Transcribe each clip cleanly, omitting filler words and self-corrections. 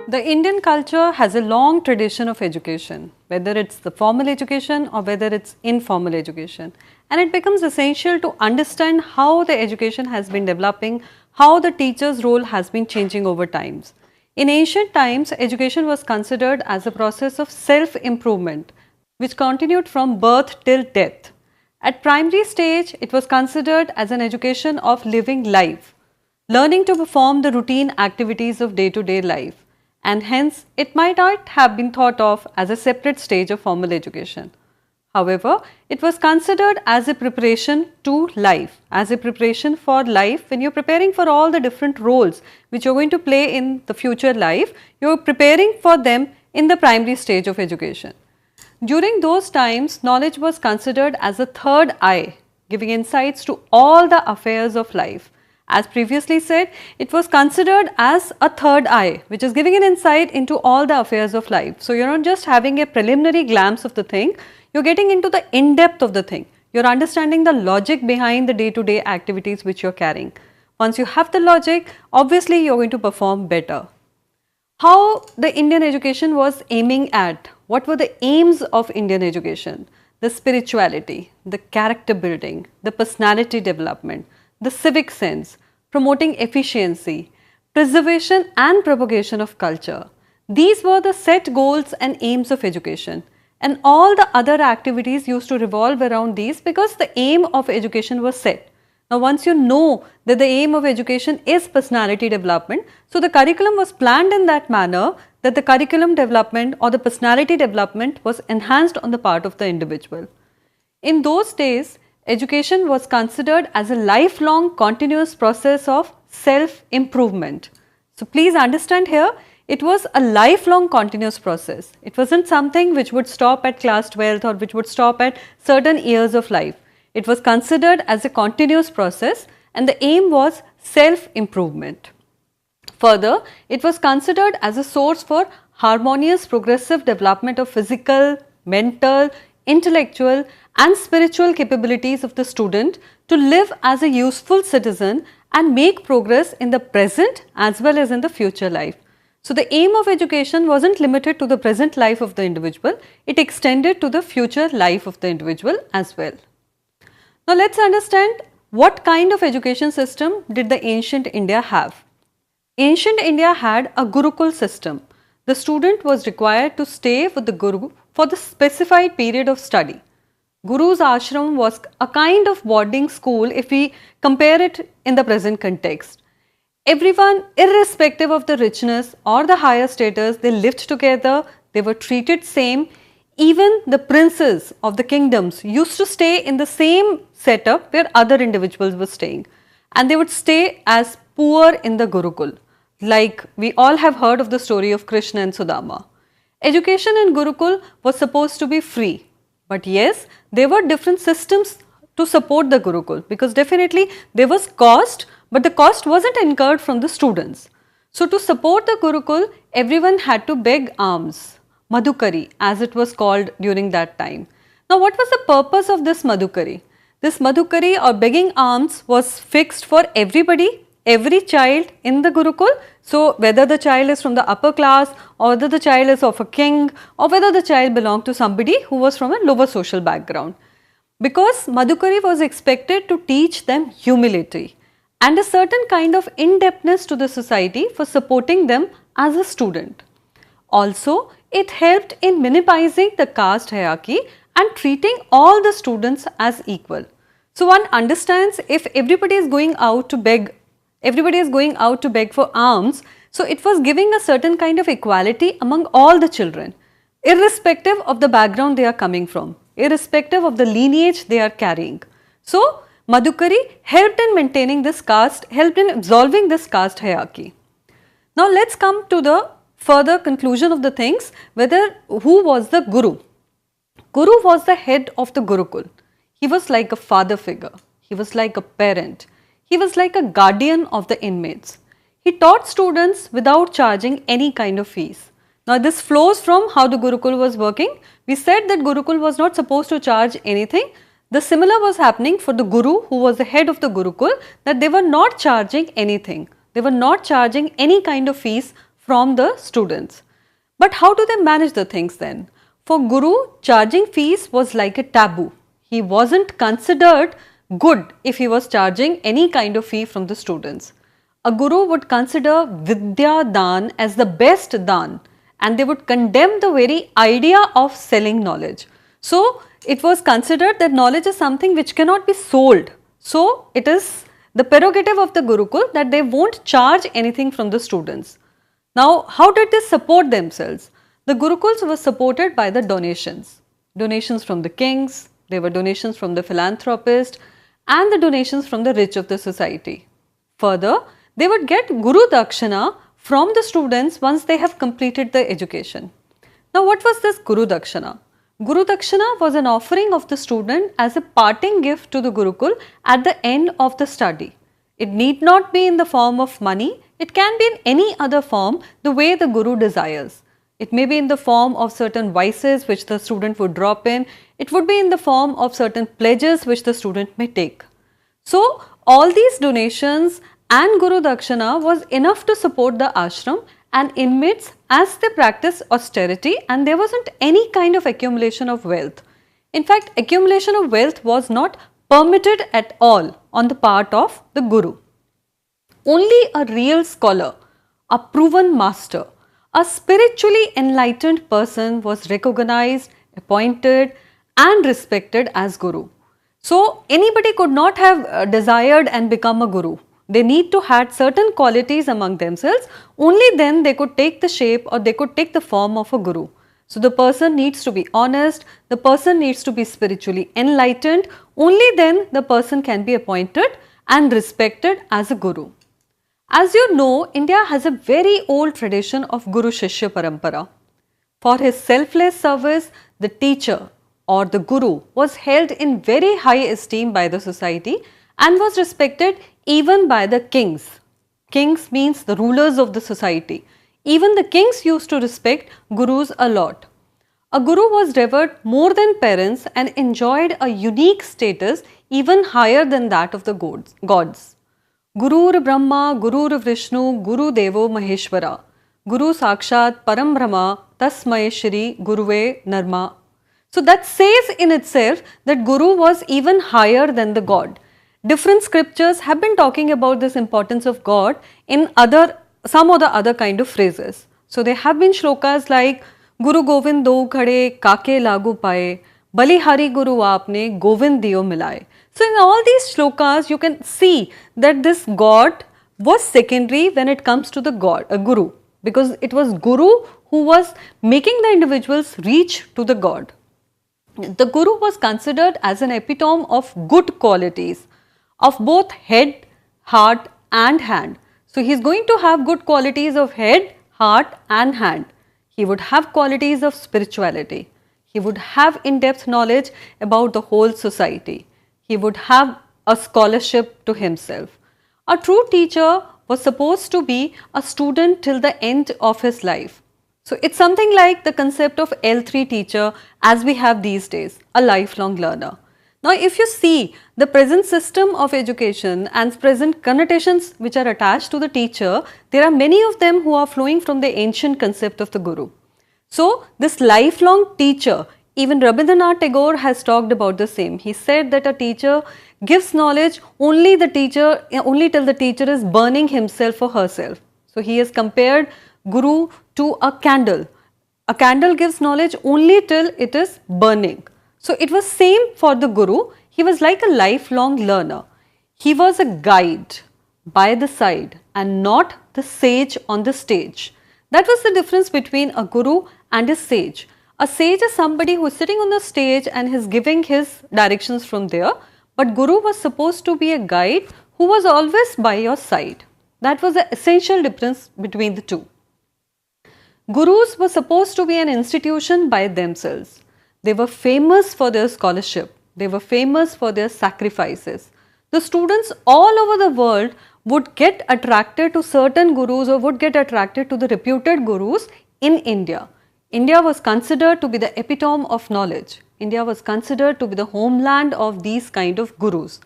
The Indian culture has a long tradition of education, whether it's the formal education or whether it's informal education. And it becomes essential to understand how the education has been developing, how the teacher's role has been changing over times. In ancient times, education was considered as a process of self-improvement, which continued from birth till death. At primary stage, it was considered as an education of living life, learning to perform the routine activities of day-to-day life, and hence it might not have been thought of as a separate stage of formal education. However, it was considered as a preparation to life, as a preparation for life. When you're preparing for all the different roles which you're going to play in the future life, you're preparing for them in the primary stage of education. During those times, knowledge was considered as a third eye, giving insights to all the affairs of life. As previously said, it was considered as a third eye, which is giving an insight into all the affairs of life. So, you're not just having a preliminary glance of the thing, you're getting into the in-depth of the thing. You're understanding the logic behind the day-to-day activities which you're carrying. Once you have the logic, obviously you're going to perform better. How the Indian education was aiming at? What were the aims of Indian education? The spirituality, the character building, the personality development, the civic sense, promoting efficiency, preservation and propagation of culture. These were the set goals and aims of education, and all the other activities used to revolve around these because the aim of education was set. Now, once you know that the aim of education is personality development, so the curriculum was planned in that manner that the curriculum development or the personality development was enhanced on the part of the individual. In those days, education was considered as a lifelong continuous process of self-improvement. So, please understand here, it was a lifelong continuous process. It wasn't something which would stop at class 12th or which would stop at certain years of life. It was considered as a continuous process and the aim was self-improvement. Further, it was considered as a source for harmonious progressive development of physical, mental, intellectual and spiritual capabilities of the student to live as a useful citizen and make progress in the present as well as in the future life. So, the aim of education wasn't limited to the present life of the individual, it extended to the future life of the individual as well. Now, let's understand what kind of education system did the ancient India have. Ancient India had a Gurukul system. The student was required to stay with the Guru for the specified period of study. Guru's ashram was a kind of boarding school if we compare it in the present context. Everyone, irrespective of the richness or the higher status, they lived together, they were treated same. Even the princes of the kingdoms used to stay in the same setup where other individuals were staying, and they would stay as poor in the Gurukul. Like we all have heard of the story of Krishna and Sudama. Education in Gurukul was supposed to be free, but yes, there were different systems to support the Gurukul because definitely there was cost, but the cost wasn't incurred from the students. So to support the Gurukul, everyone had to beg alms, Madhukari as it was called during that time. Now what was the purpose of this Madhukari? This Madhukari or begging alms was fixed for everybody, every child in the Gurukul. So whether the child is from the upper class or whether the child is of a king or whether the child belonged to somebody who was from a lower social background. Because Madhukari was expected to teach them humility and a certain kind of in-depthness to the society for supporting them as a student. Also, it helped in minimizing the caste hierarchy and treating all the students as equal. So one understands if everybody is going out to beg for alms, so it was giving a certain kind of equality among all the children, irrespective of the background they are coming from, irrespective of the lineage they are carrying. So Madhukari helped in maintaining this caste, helped in absolving this caste hierarchy. Now let's come to the further conclusion of the things, who was the Guru. Guru was the head of the Gurukul. He was like a father figure, he was like a parent, he was like a guardian of the inmates. He taught students without charging any kind of fees. Now this flows from how the Gurukul was working. We said that Gurukul was not supposed to charge anything. The similar was happening for the Guru who was the head of the Gurukul, that they were not charging anything. They were not charging any kind of fees from the students. But how do they manage the things then? For Guru, charging fees was like a taboo. He wasn't considered good if he was charging any kind of fee from the students. A Guru would consider Vidya Dan as the best Dan, and they would condemn the very idea of selling knowledge. So, it was considered that knowledge is something which cannot be sold. So, it is the prerogative of the Gurukul that they won't charge anything from the students. Now, how did they support themselves? The Gurukuls were supported by the donations. Donations from the kings, there were donations from the philanthropists, and the donations from the rich of the society. Further, they would get Guru Dakshana from the students once they have completed the education. Now, what was this Guru Dakshana? Guru Dakshana was an offering of the student as a parting gift to the Gurukul at the end of the study. It need not be in the form of money, it can be in any other form the way the Guru desires. It may be in the form of certain vices which the student would drop in, it would be in the form of certain pledges which the student may take. So, all these donations and Guru Dakshana was enough to support the ashram and inmates as they practiced austerity, and there wasn't any kind of accumulation of wealth. In fact, accumulation of wealth was not permitted at all on the part of the Guru. Only a real scholar, a proven master, a spiritually enlightened person was recognized, appointed and respected as Guru. So, anybody could not have desired and become a Guru. They need to have certain qualities among themselves, only then they could take the shape or they could take the form of a Guru. So, the person needs to be honest, the person needs to be spiritually enlightened, only then the person can be appointed and respected as a Guru. As you know, India has a very old tradition of Guru Shishya Parampara. For his selfless service, the teacher or the Guru was held in very high esteem by the society and was respected even by the kings. Kings means the rulers of the society. Even the kings used to respect Gurus a lot. A Guru was revered more than parents and enjoyed a unique status even higher than that of the gods. Gurur Brahma, Gurur Vishnu, Guru Devo Maheshwara, Guru Sakshat Param Brahma, Tasmai Shri Guruve Narma. So that says in itself that Guru was even higher than the God. Different scriptures have been talking about this importance of God in some of the other kind of phrases. So there have been shlokas like Guru Govind do khade kake lagu paye, Balihari Guru aapne Govind diyo milaye. So in all these shlokas you can see that this God was secondary when it comes to the Guru, because it was Guru who was making the individuals reach to the God. The Guru was considered as an epitome of good qualities of both head, heart and hand. So, he is going to have good qualities of head, heart and hand. He would have qualities of spirituality. He would have in-depth knowledge about the whole society. He would have a scholarship to himself. A true teacher was supposed to be a student till the end of his life. So, it is something like the concept of L3 teacher as we have these days, a lifelong learner. Now, if you see the present system of education and present connotations which are attached to the teacher, there are many of them who are flowing from the ancient concept of the Guru. So, this lifelong teacher, even Rabindranath Tagore has talked about the same. He said that a teacher gives knowledge only till the teacher is burning himself or herself. So, he has compared Guru to a candle. A candle gives knowledge only till it is burning. So, it was same for the Guru. He was like a lifelong learner. He was a guide by the side and not the sage on the stage. That was the difference between a Guru and a sage. A sage is somebody who is sitting on the stage and is giving his directions from there. But Guru was supposed to be a guide who was always by your side. That was the essential difference between the two. Gurus were supposed to be an institution by themselves. They were famous for their scholarship. They were famous for their sacrifices. The students all over the world would get attracted to certain gurus or would get attracted to the reputed gurus in India. India was considered to be the epitome of knowledge. India was considered to be the homeland of these kind of gurus.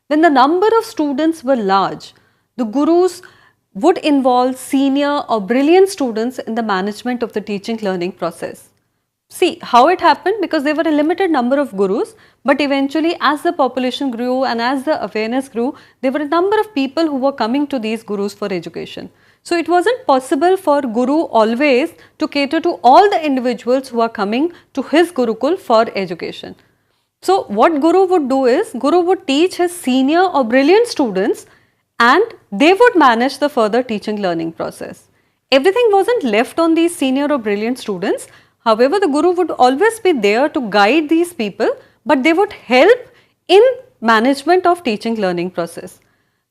When the number of students were large, the gurus would involve senior or brilliant students in the management of the teaching learning process. See how it happened, because there were a limited number of gurus, but eventually as the population grew and as the awareness grew, there were a number of people who were coming to these gurus for education. So it wasn't possible for guru always to cater to all the individuals who are coming to his gurukul for education. So what guru would do is, guru would teach his senior or brilliant students and they would manage the further teaching learning process. Everything wasn't left on these senior or brilliant students. However, the guru would always be there to guide these people, but they would help in management of teaching learning process.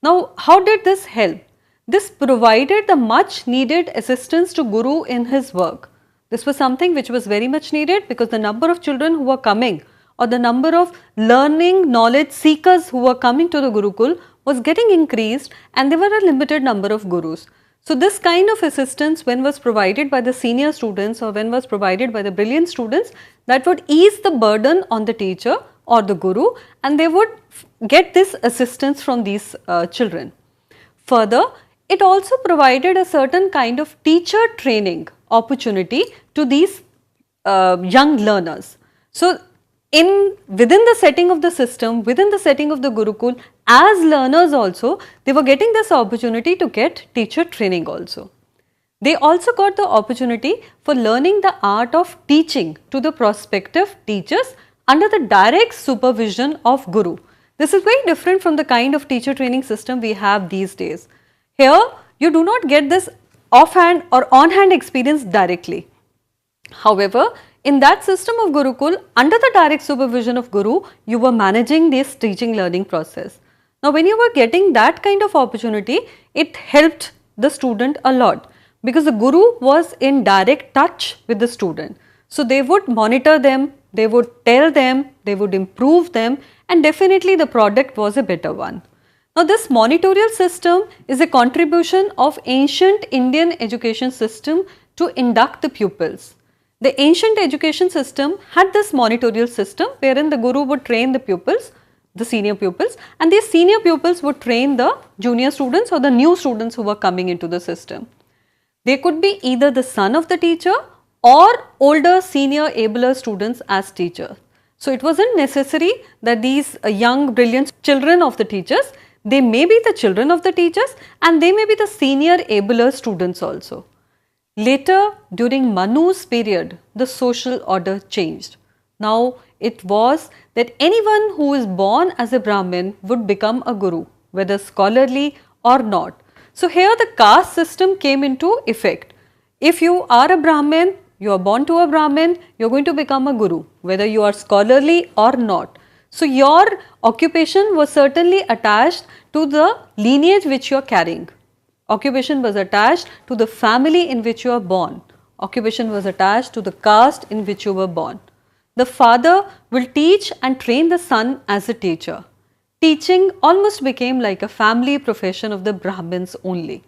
Now, how did this help? This provided the much needed assistance to guru in his work. This was something which was very much needed, because the number of children who were coming, or the number of learning knowledge seekers who were coming to the Gurukul was getting increased, and there were a limited number of gurus. So this kind of assistance, when was provided by the senior students or when was provided by the brilliant students, that would ease the burden on the teacher or the guru, and they would get this assistance from these children. Further, it also provided a certain kind of teacher training opportunity to these young learners. So within the setting of the system, within the setting of the Gurukul, as learners also, they were getting this opportunity to get teacher training also. They also got the opportunity for learning the art of teaching to the prospective teachers under the direct supervision of Guru. This is very different from the kind of teacher training system we have these days. Here, you do not get this offhand or on-hand experience directly. However, in that system of Gurukul, under the direct supervision of Guru, you were managing this teaching learning process. Now, when you were getting that kind of opportunity, it helped the student a lot, because the Guru was in direct touch with the student. So, they would monitor them, they would tell them, they would improve them, and definitely the product was a better one. Now, this monitorial system is a contribution of ancient Indian education system to induct the pupils. The ancient education system had this monitorial system wherein the guru would train the pupils, the senior pupils, and these senior pupils would train the junior students or the new students who were coming into the system. They could be either the son of the teacher or older senior abler students as teachers. So it wasn't necessary that these young brilliant children of the teachers, they may be the children of the teachers and they may be the senior abler students also. Later, during Manu's period, the social order changed. Now, it was that anyone who is born as a Brahmin would become a guru, whether scholarly or not. So, here the caste system came into effect. If you are a Brahmin, you are born to a Brahmin, you are going to become a guru, whether you are scholarly or not. So, your occupation was certainly attached to the lineage which you are carrying. Occupation was attached to the family in which you are born. Occupation was attached to the caste in which you were born. The father will teach and train the son as a teacher. Teaching almost became like a family profession of the Brahmins only.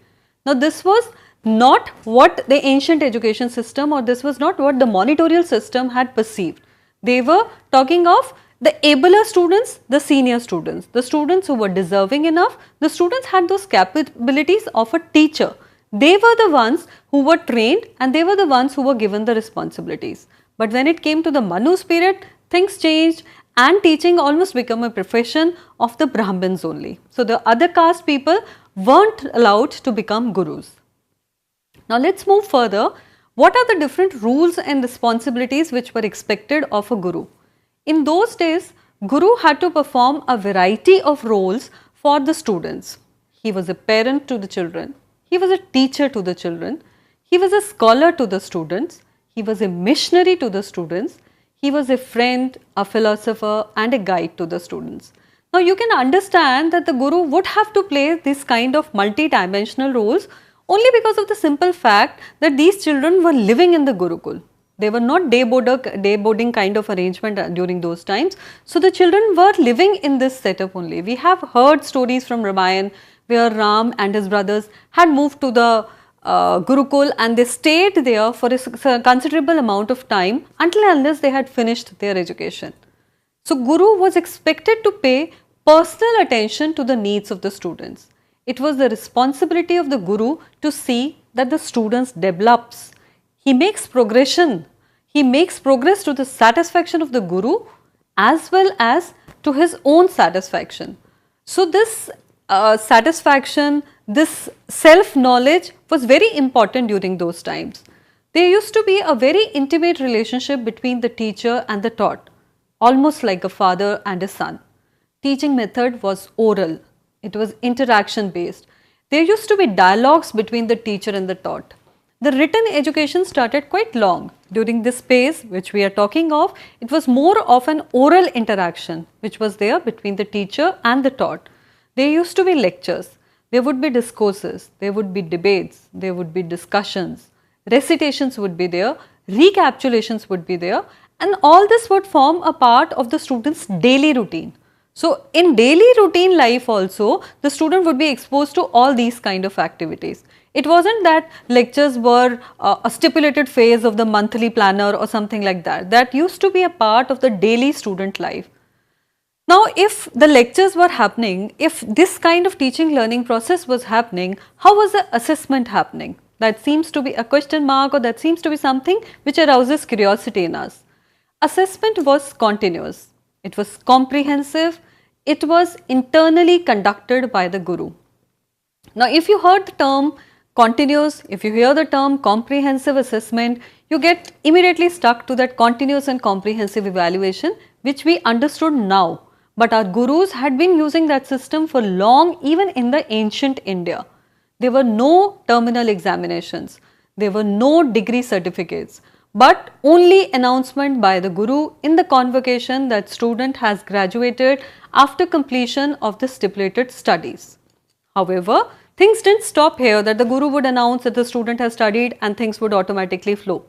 Now, this was not what the ancient education system, or this was not what the monitorial system had perceived. They were talking of the abler students, the senior students, the students who were deserving enough, the students had those capabilities of a teacher. They were the ones who were trained and they were the ones who were given the responsibilities. But when it came to the Manu spirit, things changed and teaching almost became a profession of the Brahmins only. So, the other caste people weren't allowed to become gurus. Now, let's move further. What are the different rules and responsibilities which were expected of a guru? In those days, Guru had to perform a variety of roles for the students. He was a parent to the children, he was a teacher to the children, he was a scholar to the students, he was a missionary to the students, he was a friend, a philosopher and a guide to the students. Now, you can understand that the Guru would have to play this kind of multi-dimensional roles only because of the simple fact that these children were living in the Gurukul. They were not day boarding kind of arrangement during those times. So, the children were living in this setup only. We have heard stories from Ramayana where Ram and his brothers had moved to the Gurukul and they stayed there for a considerable amount of time until and unless they had finished their education. So, Guru was expected to pay personal attention to the needs of the students. It was the responsibility of the guru to see that the students develops. He makes progression. He makes progress to the satisfaction of the guru as well as to his own satisfaction. So this satisfaction, this self-knowledge was very important during those times. There used to be a very intimate relationship between the teacher and the taught, almost like a father and a son. Teaching method was oral. It was interaction based. There used to be dialogues between the teacher and the taught. The written education started quite long. During this phase which we are talking of, it was more of an oral interaction which was there between the teacher and the taught. There used to be lectures, there would be discourses, there would be debates, there would be discussions, recitations would be there, recapitulations would be there, and all this would form a part of the student's daily routine. So, in daily routine life also, the student would be exposed to all these kind of activities. It wasn't that lectures were a stipulated phase of the monthly planner or something like that. That used to be a part of the daily student life. Now, if the lectures were happening, if this kind of teaching learning process was happening, how was the assessment happening? That seems to be a question mark, or that seems to be something which arouses curiosity in us. Assessment was continuous, it was comprehensive, it was internally conducted by the guru. Now, if you heard the term continuous, if you hear the term comprehensive assessment, you get immediately stuck to that continuous and comprehensive evaluation which we understood now. But our gurus had been using that system for long, even in the ancient India. There were no terminal examinations, there were no degree certificates, but only announcement by the guru in the convocation that student has graduated after completion of the stipulated studies. However, things didn't stop here, that the guru would announce that the student has studied and things would automatically flow.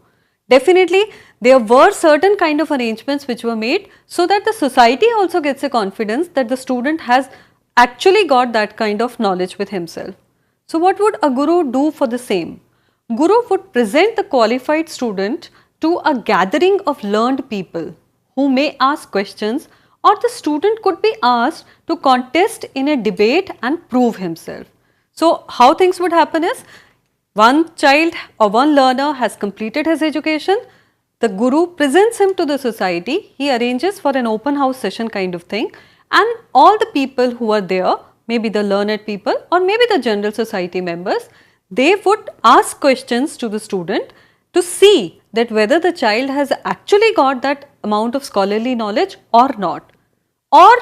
Definitely, there were certain kind of arrangements which were made so that the society also gets a confidence that the student has actually got that kind of knowledge with himself. So, what would a guru do for the same? Guru would present the qualified student to a gathering of learned people who may ask questions, or the student could be asked to contest in a debate and prove himself. So, how things would happen is, one child or one learner has completed his education, the guru presents him to the society, he arranges for an open house session kind of thing, and all the people who are there, maybe the learned people or maybe the general society members, they would ask questions to the student to see that whether the child has actually got that amount of scholarly knowledge or not. Or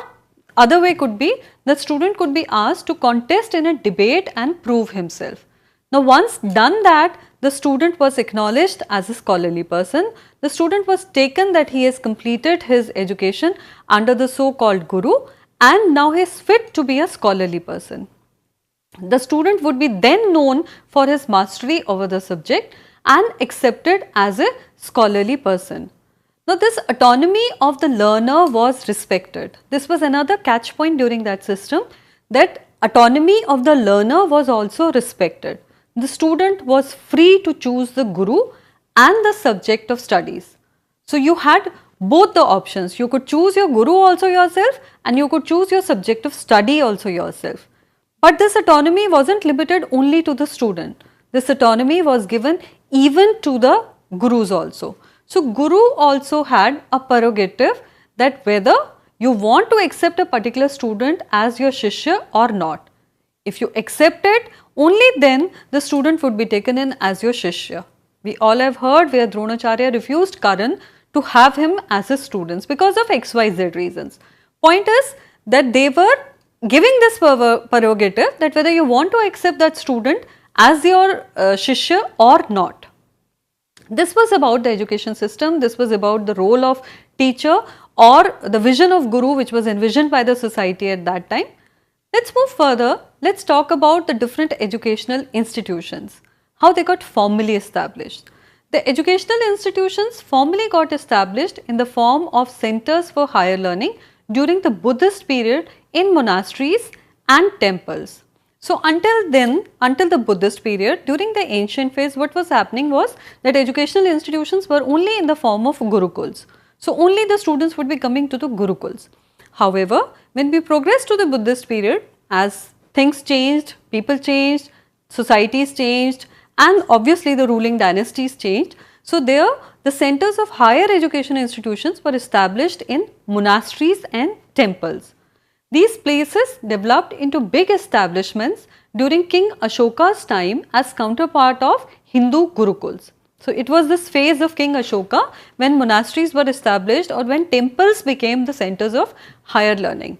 other way could be, the student could be asked to contest in a debate and prove himself. Now, once done that, the student was acknowledged as a scholarly person. The student was taken that he has completed his education under the so-called guru, and now he is fit to be a scholarly person. The student would be then known for his mastery over the subject and accepted as a scholarly person. Now, this autonomy of the learner was respected. This was another catch point during that system, that autonomy of the learner was also respected. The student was free to choose the guru and the subject of studies. So, you had both the options. You could choose your guru also yourself, and you could choose your subject of study also yourself. But this autonomy wasn't limited only to the student. This autonomy was given even to the gurus also. So, guru also had a prerogative that whether you want to accept a particular student as your shishya or not. If you accept it, only then the student would be taken in as your shishya. We all have heard where Dronacharya refused Karan to have him as his students because of XYZ reasons. Point is that they were giving this prerogative that whether you want to accept that student as your shishya or not. This was about the education system, this was about the role of teacher or the vision of guru which was envisioned by the society at that time. Let's move further. Let's talk about the different educational institutions, how they got formally established. The educational institutions formally got established in the form of centers for higher learning during the Buddhist period in monasteries and temples. So, until then, until the Buddhist period, during the ancient phase, what was happening was that educational institutions were only in the form of gurukuls. So, only the students would be coming to the gurukuls. However, when we progress to the Buddhist period, as things changed, people changed, societies changed, and obviously the ruling dynasties changed. So there the centers of higher education institutions were established in monasteries and temples. These places developed into big establishments during King Ashoka's time as counterpart of Hindu Gurukuls. So it was this phase of King Ashoka when monasteries were established or when temples became the centers of higher learning.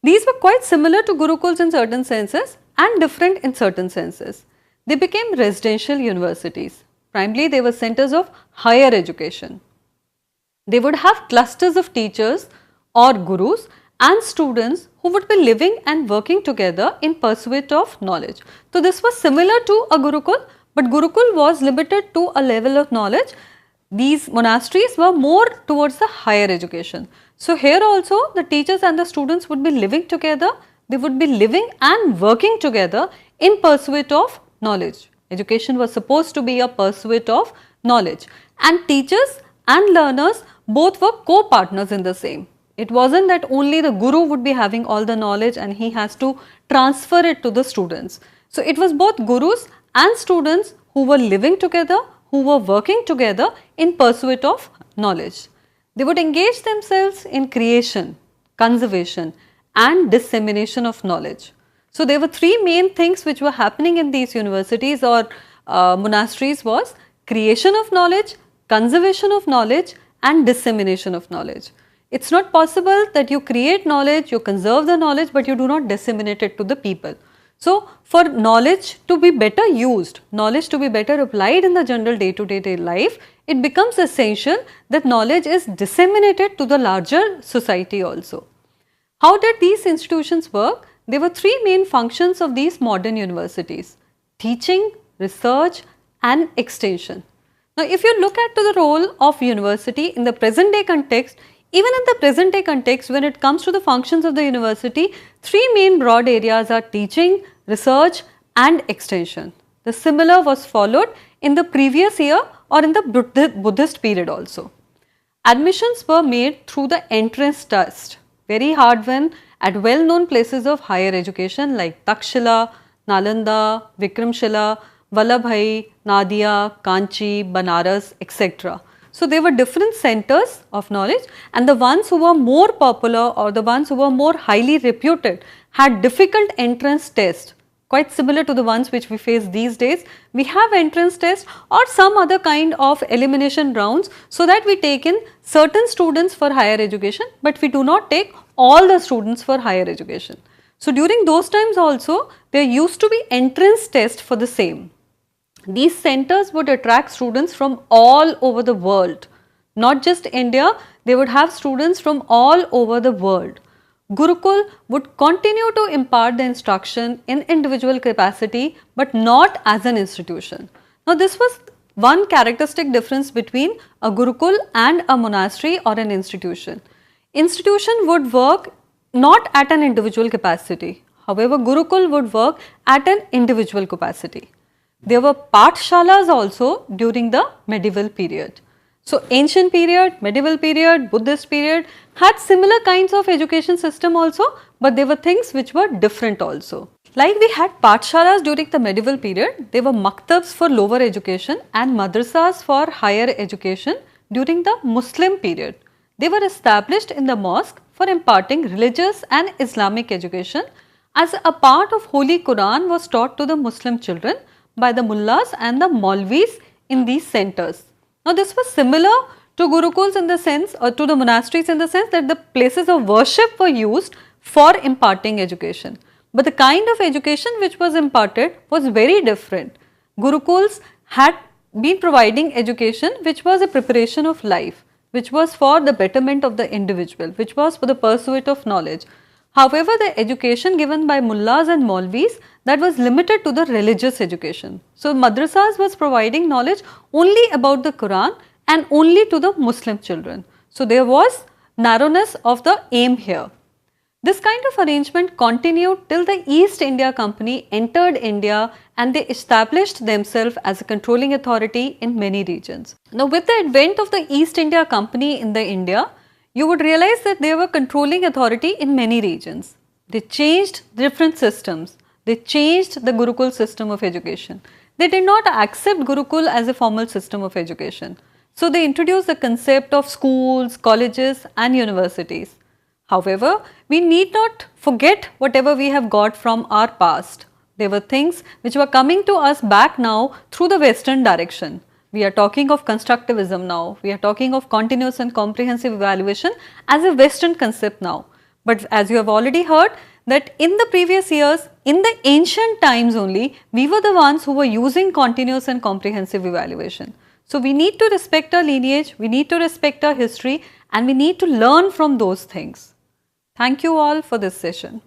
These were quite similar to Gurukuls in certain senses and different in certain senses. They became residential universities. Primarily they were centers of higher education. They would have clusters of teachers or gurus and students who would be living and working together in pursuit of knowledge. So this was similar to a Gurukul, but Gurukul was limited to a level of knowledge. These monasteries were more towards the higher education. So here also the teachers and the students would be living together, they would be living and working together in pursuit of knowledge. Education was supposed to be a pursuit of knowledge, and teachers and learners both were co-partners in the same. It wasn't that only the guru would be having all the knowledge and he has to transfer it to the students. So it was both gurus and students who were living together, who were working together in pursuit of knowledge. They would engage themselves in creation, conservation and dissemination of knowledge. So there were three main things which were happening in these universities or monasteries was creation of knowledge, conservation of knowledge and dissemination of knowledge. It's not possible that you create knowledge, you conserve the knowledge, but you do not disseminate it to the people. So for knowledge to be better used, knowledge to be better applied in the general day-to-day life, it becomes essential that knowledge is disseminated to the larger society also. How did these institutions work? There were three main functions of these modern universities: teaching, research and extension. Now if you look at the role of university in the present day context, even in the present day context, when it comes to the functions of the university, three main broad areas are teaching, research and extension. The similar was followed in the previous year or in the Buddhist period also. Admissions were made through the entrance test, very hard one, at well known places of higher education like Takshila, Nalanda, Vikramshila, Vallabhai, Nadia, Kanchi, Banaras, etc. So there were different centers of knowledge, and the ones who were more popular or the ones who were more highly reputed had difficult entrance tests, quite similar to the ones which we face these days. We have entrance tests or some other kind of elimination rounds so that we take in certain students for higher education, but we do not take all the students for higher education. So during those times also there used to be entrance test for the same. These centers would attract students from all over the world, not just India, they would have students from all over the world. Gurukul would continue to impart the instruction in individual capacity but not as an institution. Now this was one characteristic difference between a Gurukul and a monastery or an institution. Institution would work not at an individual capacity, however Gurukul would work at an individual capacity. There were pathshalas also during the medieval period. So ancient period, medieval period, Buddhist period had similar kinds of education system also, but there were things which were different also. Like we had pathshalas during the medieval period, there were maktabs for lower education and madrasas for higher education during the Muslim period. They were established in the mosque for imparting religious and Islamic education, as a part of Holy Quran was taught to the Muslim children by the mullahs and the maulvis in these centers. Now this was similar to Gurukuls in the sense, or to the monasteries in the sense that the places of worship were used for imparting education. But the kind of education which was imparted was very different. Gurukuls had been providing education which was a preparation of life, which was for the betterment of the individual, which was for the pursuit of knowledge. However, the education given by mullahs and maulvis, that was limited to the religious education. So madrasas was providing knowledge only about the Quran and only to the Muslim children. So there was narrowness of the aim here. This kind of arrangement continued till the East India Company entered India and they established themselves as a controlling authority in many regions. Now with the advent of the East India Company in the India, you would realize that they were controlling authority in many regions. They changed different systems. They changed the Gurukul system of education. They did not accept Gurukul as a formal system of education. So they introduced the concept of schools, colleges and universities. However, we need not forget whatever we have got from our past. There were things which were coming to us back now through the Western direction. We are talking of constructivism now. We are talking of continuous and comprehensive evaluation as a Western concept now. But as you have already heard that in the previous years, in the ancient times only, we were the ones who were using continuous and comprehensive evaluation. So we need to respect our lineage, we need to respect our history and we need to learn from those things. Thank you all for this session.